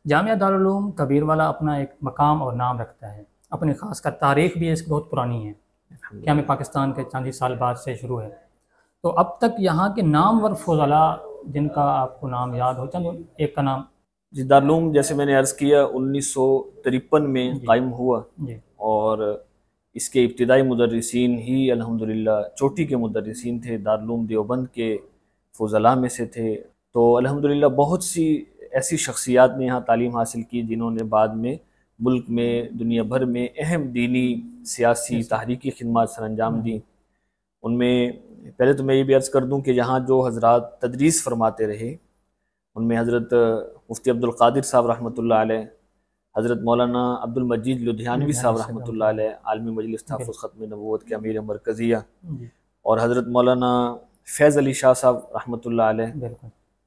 जामिया दारुल उलूम कबीरवाला अपना एक मकाम और नाम रखता है, अपनी ख़ासकर तारीख़ भी इसकी बहुत पुरानी है। क्या में पाकिस्तान के चंद ही साल बाद से शुरू है। तो अब तक यहाँ के नामवर फ़ुज़ला जिनका आपको नाम याद हो, चंद एक का नाम। जी, दारुल उलूम जैसे मैंने अर्ज़ किया 1953 में जी कायम हुआ जी और इसके इब्तिदाई मुदर्रिसीन ही अल्हम्दुलिल्लाह चोटी के मुदर्रिसीन थे, दारुल उलूम देवबंद के फ़ुज़ला में से थे। तो अल्हम्दुलिल्लाह बहुत सी ऐसी शख्सियात ने यहाँ तालीम हासिल की जिन्होंने बाद में मुल्क में दुनिया भर में अहम दीनी, सियासी, तहरीकी खिदमत सर अंजाम दी। उनमें पहले तो मैं ये भी अर्ज़ कर दूँ कि यहाँ जो हज़रात तदरीस फरमाते रहे उनमें हज़रत मुफ्ती अब्दुल क़ादिर साहब रहमतुल्लाह अलैह, हज़रत मौलाना अब्दुल मजीद लुधियानवी साहब रहमतुल्लाह अलैह, आलमी मजलिस तहफ़्फ़ुज़ ख़त्म नबूवत के अमीर मरकज़िया, और हज़रत मौलाना फैज़ अली शाह साहब रहमतुल्लाह अलैह,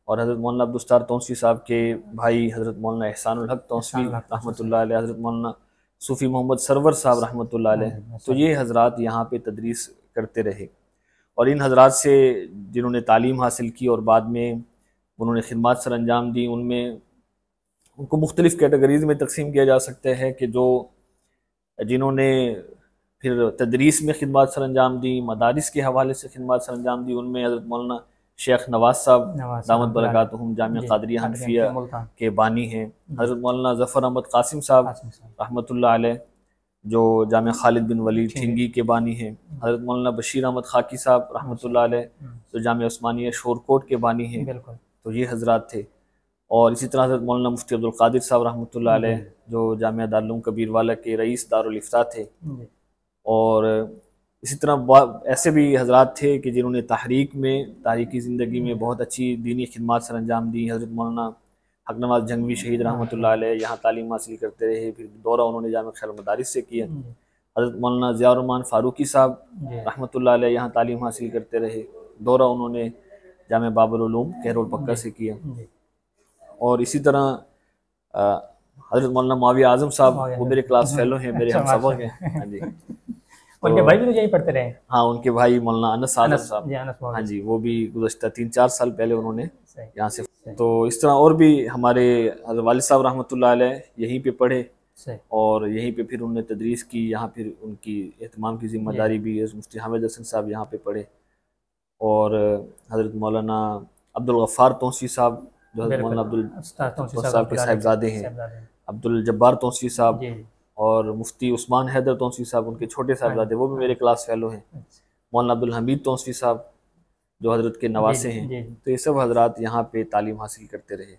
और हज़रत मौलाना अब्दुस्तार तौंसी साहब के भाई हज़रत मौलाना एहसानुल हक तौंसी रहमतुल्लाह अलैह, हज़रत मौलाना सूफ़ी मोहम्मद सरवर साहब रहमतुल्लाह अलैह। तो ये हज़रात यहाँ पे तदरीस करते रहे और इन हज़रात से जिन्होंने तालीम हासिल की और बाद में उन्होंने खिदमत सर अंजाम दी, उनमें उनको मुख्तलिफ़ कैटेगरीज़ में तकसीम किया जा सकता है कि जो जिन्होंने फिर तदरीस में खिदमत सर अंजाम दी, मदारिस के हवाले से खिदमत सर अंजाम दी, उनमें हज़रत मौलाना शेख नवाज साहब दामत बरकातुहुम जामिया क़ादरिया हनफिया के बानी हैं, हज़रत मौलाना ज़फ़र अहमद कासिम साहब रहमतुल्लाह अलैह जो जामिया खालिद बिन वलीद ठिंगी के बानी हैं, हज़रत मौलाना बशीर अहमद खाकी साहब रहमतुल्लाह अलैह जो जामिया उस्मानिया शोरकोट के बानी हैं। तो ये हज़रात थे। और इसी तरह हज़रत मौलाना मुफ्ती अब्दुल क़ादिर साहब रहमतुल्लाह अलैह जो जामिया दारुल उलूम कबीरवाला के रईस दारुल इफ्ता थे। और इसी तरह ऐसे भी हज़रात थे कि जिन्होंने तारीकी ज़िंदगी में बहुत अच्छी दीनी खिदमत सर अंजाम दी। हज़रत मौलाना हक नवाज़ जंगवी शहीद रहमतुल्लाह अलैह यहाँ तालीम हासिल करते रहे, फिर दौरा उन्होंने जामिया खैर मदारिस से किया। हज़रत मौलाना ज़ियाउर रहमान फ़ारूकी साहब रहमतुल्लाह अलैह यहाँ तालीम हासिल करते रहे, दौरा उन्होंने जामिया बाबुल उलूम कहरोल पक्का से किया। और इसी तरह हज़रत मौलाना मुआविया आज़म साहब वो मेरे क्लास फेलो हैं, मेरे हमसबक हैं। हाँ जी, उनके भाई भी तो यहीं पढ़ते रहे। हाँ, उनके भाई मौलाना अनस आज़म साहब, हाँ जी, वो भी गुज़श्ता 3-4 साल पहले उन्होंने यहाँ से। तो इस तरह और भी हमारे वालिद साहब रहमतुल्लाह अलैह यहीं पे पढ़े और यहीं पे फिर उन्होंने तदरीस की, यहाँ फिर उनकी एहतमाम की ज़िम्मेदारी भी मुफ्ती हामिद हसन साहब यहाँ पे पढ़े। और हज़रत मौलाना अब्दुल गफ़्फ़ार तौंसी साहब जो हज़रत मौलाना अब्दुल साहब के साहिबजादे हैं, अब्दुल जब्बार तौंसी साहब, और मुफ्ती उस्मान हैदर तौंसी साहब उनके छोटे साहिबजादे, वो भी मेरे क्लास फेलो हैं। मौलाना अब्दुल हमीद तौंसी साहब जो हज़रत के नवासे हैं। तो ये सब हज़रात यहाँ पे तालीम हासिल करते रहे।